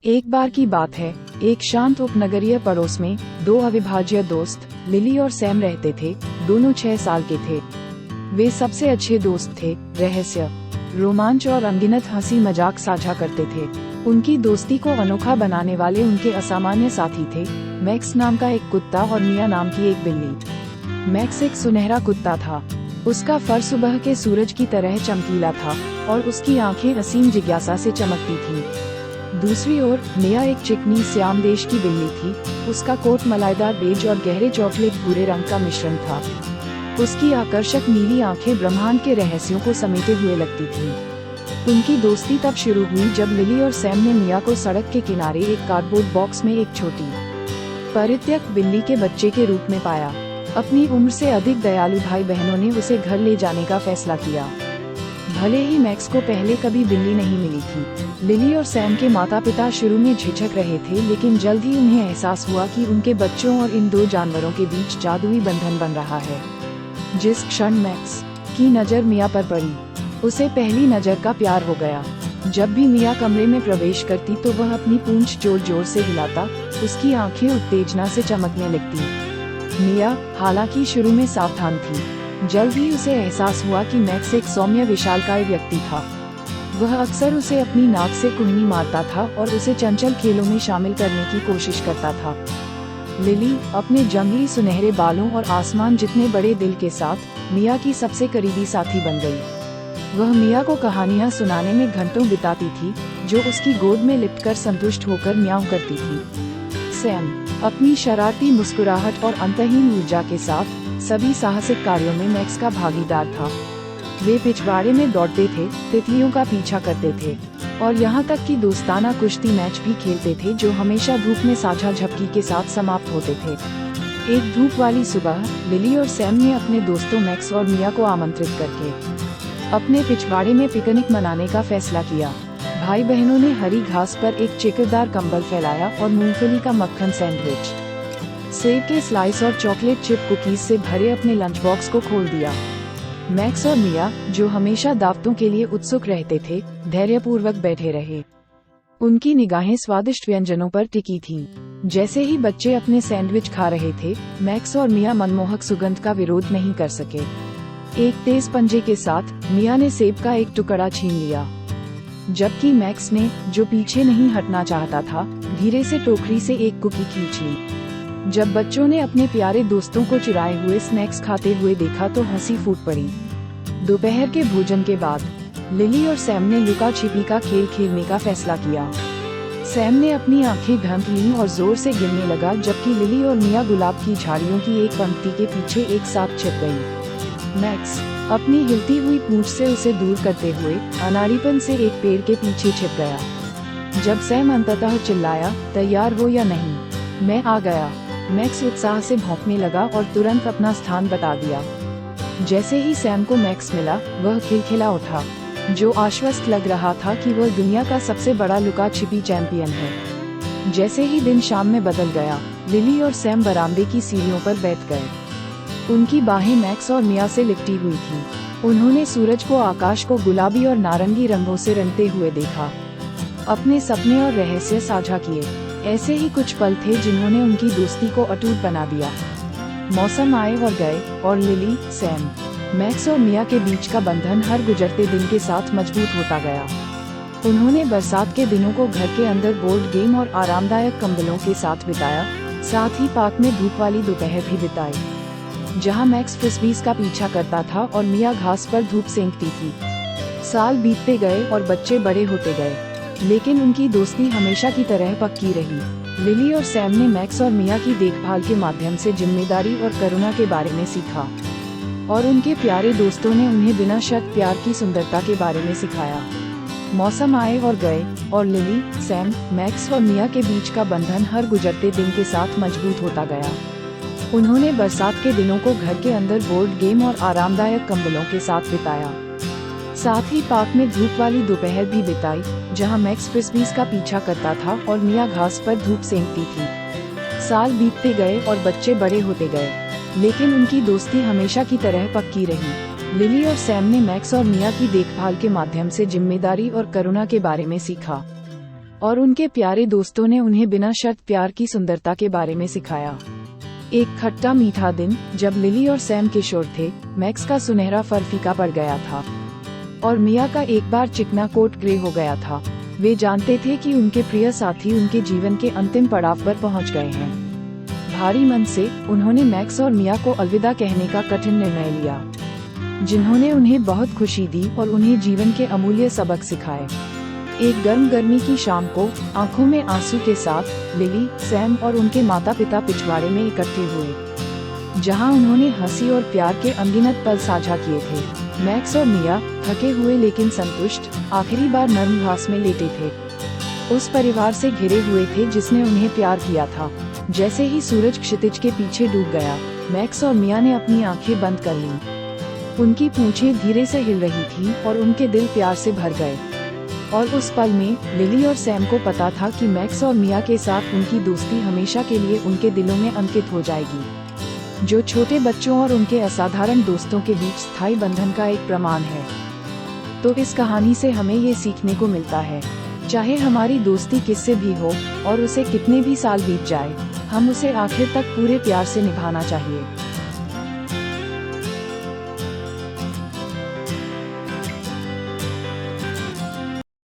एक बार की बात है, एक शांत उपनगरीय पड़ोस में दो अविभाज्य दोस्त लिली और सैम रहते थे। दोनों 6 साल के थे। वे सबसे अच्छे दोस्त थे, रहस्य, रोमांच और अनगिनत हंसी मजाक साझा करते थे। उनकी दोस्ती को अनोखा बनाने वाले उनके असामान्य साथी थे, मैक्स नाम का एक कुत्ता और मिया नाम की एक बिल्ली। मैक्स एक सुनहरा कुत्ता था। उसका फर सुबह के सूरज की तरह चमकीला था और उसकी आंखें असीम जिज्ञासा से चमकती थीं। दूसरी ओर मिया एक चिकनी श्याम देश की बिल्ली थी। उसका कोट मलाईदार बेज और गहरे चॉकलेट भूरे रंग का मिश्रण था। उसकी आकर्षक नीली आंखें ब्रह्मांड के रहस्यों को समेटे हुए लगती थीं। उनकी दोस्ती तब शुरू हुई जब लिली और सैम ने मिया को सड़क के किनारे एक कार्डबोर्ड बॉक्स में एक छोटी परित्यक्त बिल्ली के बच्चे के रूप में पाया। अपनी उम्र से अधिक दयालु भाई बहनों ने उसे घर ले जाने का फैसला किया। भले ही मैक्स को पहले कभी बिल्ली नहीं मिली थी, लिली और सैम के माता पिता शुरू में झिझक रहे थे, लेकिन जल्द ही उन्हें एहसास हुआ कि उनके बच्चों और इन दो जानवरों के बीच जादुई बंधन बन रहा है। जिस क्षण मैक्स की नज़र मिया पर पड़ी, उसे पहली नज़र का प्यार हो गया। जब भी मिया कमरे में प्रवेश करती तो वह अपनी पूंछ जोर जोर से हिलाता, उसकी आंखें उत्तेजना से चमकने लगती। मिया हालांकि शुरू में सावधान थी। जल्द ही उसे एहसास हुआ कि मैक्स एक सौम्य विशालकाय व्यक्ति था। वह अक्सर उसे अपनी नाक से कुहनी मारता था और उसे चंचल खेलों में शामिल करने की कोशिश करता था। लिली अपने जंगली सुनहरे बालों और आसमान जितने बड़े दिल के साथ मिया की सबसे करीबी साथी बन गई। वह मिया को कहानियां सुनाने में घंटों बिताती थी, जो उसकी गोद में लिपटकर संतुष्ट होकर म्याऊं करती थी। सैम अपनी शरारती मुस्कुराहट और अंतहीन ऊर्जा के साथ सभी साहसिक कार्यों में मैक्स का भागीदार था। वे पिछवाड़े में दौड़ते थे, तितलियों का पीछा करते थे और यहाँ तक कि दोस्ताना कुश्ती मैच भी खेलते थे, जो हमेशा धूप में साझा झपकी के साथ समाप्त होते थे। एक धूप वाली सुबह लिली और सैम ने अपने दोस्तों मैक्स और मिया को आमंत्रित करके अपने पिछवाड़े में पिकनिक मनाने का फैसला किया। भाई बहनों ने हरी घास पर एक चिकदार कंबल फैलाया और मूंगफली का मक्खन सैंडविच, सेब के स्लाइस और चॉकलेट चिप कुकीज से भरे अपने लंच बॉक्स को खोल दिया। मैक्स और मिया, जो हमेशा दावतों के लिए उत्सुक रहते थे, धैर्यपूर्वक बैठे रहे। उनकी निगाहें स्वादिष्ट व्यंजनों पर टिकी थीं। जैसे ही बच्चे अपने सैंडविच खा रहे थे, मैक्स और मिया मनमोहक सुगंध का विरोध नहीं कर सके। एक तेज पंजे के साथ मिया ने सेब का एक टुकड़ा छीन लिया, जबकि मैक्स ने, जो पीछे नहीं हटना चाहता था, धीरे से टोकरी से एक कुकी खींच ली। जब बच्चों ने अपने प्यारे दोस्तों को चुराए हुए स्नैक्स खाते हुए देखा तो हंसी फूट पड़ी। दोपहर के भोजन के बाद लिली और सैम ने लुका छिपी का खेल खेलने का फैसला किया। सैम ने अपनी आंखें ढंक लीं और जोर से गिनने लगा, जबकि लिली और मिया गुलाब की झाड़ियों की एक पंक्ति के पीछे एक साथ छिप गयी। मैक्स अपनी हिलती हुई पूंछ से उसे दूर करते हुए अनाड़ीपन से एक पेड़ के पीछे छिप गया। जब सैम अंततः चिल्लाया, तैयार हो या नहीं, मैं आ गया, मैक्स उत्साह से भौंकने लगा और तुरंत अपना स्थान बता दिया। जैसे ही सैम को मैक्स मिला, वह खिलखिला उठा, जो आश्वस्त लग रहा था कि वह दुनिया का सबसे बड़ा लुका छिपी चैंपियन है। जैसे ही दिन शाम में बदल गया, लिली और सैम बरामदे की सीढ़ियों पर बैठ गए। उनकी बाहें मैक्स और मिया से लिपटी हुई थीं। उन्होंने सूरज को, आकाश को गुलाबी और नारंगी रंगों से रंगते हुए देखा। अपने सपने और रहस्य साझा किए। ऐसे ही कुछ पल थे जिन्होंने उनकी दोस्ती को अटूट बना दिया। मौसम आए और गए और लिली, सैम, मैक्स और मिया के बीच का बंधन हर गुजरते दिन के साथ मजबूत होता गया। उन्होंने बरसात के दिनों को घर के अंदर बोर्ड गेम और आरामदायक कंबलों के साथ बिताया, साथ ही पार्क में धूप वाली दोपहर भी बिताई, जहां मैक्स फ्रिस्बीज का पीछा करता था और मिया घास पर धूप सेंकती थी। साल बीतते गए और बच्चे बड़े होते गए, लेकिन उनकी दोस्ती हमेशा की तरह पक्की रही। लिली और सैम ने मैक्स और मिया की देखभाल के माध्यम से जिम्मेदारी और करुणा के बारे में सीखा, और उनके प्यारे दोस्तों ने उन्हें बिना शर्त प्यार की सुंदरता के बारे में सिखाया। मौसम आए और गए और लिली, सैम, मैक्स और मिया के बीच का बंधन हर गुजरते दिन के साथ मजबूत होता गया। उन्होंने बरसात के दिनों को घर के अंदर बोर्ड गेम और आरामदायक कंबलों के साथ बिताया, साथ ही पार्क में धूप वाली दोपहर भी बिताई, जहां मैक्स फ्रिस्बीज का पीछा करता था और मिया घास पर धूप सेंकती थी। साल बीतते गए और बच्चे बड़े होते गए, लेकिन उनकी दोस्ती हमेशा की तरह पक्की रही। लिली और सैम ने मैक्स और मिया की देखभाल के माध्यम से जिम्मेदारी और करुणा के बारे में सीखा, और उनके प्यारे दोस्तों ने उन्हें बिना शर्त प्यार की सुंदरता के बारे में सिखाया। एक खट्टा मीठा दिन, जब लिली और सैम किशोर थे, मैक्स का सुनहरा फर फीका पड़ गया था और मिया का एक बार चिकना कोट ग्रे हो गया था। वे जानते थे कि उनके प्रिय साथी उनके जीवन के अंतिम पड़ाव पर पहुंच गए हैं। भारी मन से उन्होंने मैक्स और मिया को अलविदा कहने का कठिन निर्णय लिया, जिन्होंने उन्हें बहुत खुशी दी और उन्हें जीवन के अमूल्य सबक सिखाए। एक गर्मी की शाम को, आंखों में आंसू के साथ, लिली, सैम और उनके माता पिता पिछवाड़े में इकट्ठे हुए, जहां उन्होंने हंसी और प्यार के अनगिनत पल साझा किए थे। मैक्स और मिया, थके हुए लेकिन संतुष्ट, आखिरी बार नर्म घास में लेटे थे। उस परिवार से घिरे हुए थे जिसने उन्हें प्यार किया था। जैसे ही सूरज क्षितिज के पीछे डूब गया, मैक्स और मिया ने अपनी आंखें बंद कर लीं। उनकी पूंछें धीरे से हिल रही थीं और उनके दिल प्यार से भर गए। और उस पल में लिली और सैम को पता था कि मैक्स और मिया के साथ उनकी दोस्ती हमेशा के लिए उनके दिलों में अंकित हो जाएगी, जो छोटे बच्चों और उनके असाधारण दोस्तों के बीच स्थायी बंधन का एक प्रमाण है। तो इस कहानी से हमें ये सीखने को मिलता है, चाहे हमारी दोस्ती किससे भी हो और उसे कितने भी साल बीत जाए, हम उसे आखिर तक पूरे प्यार से निभाना चाहिए।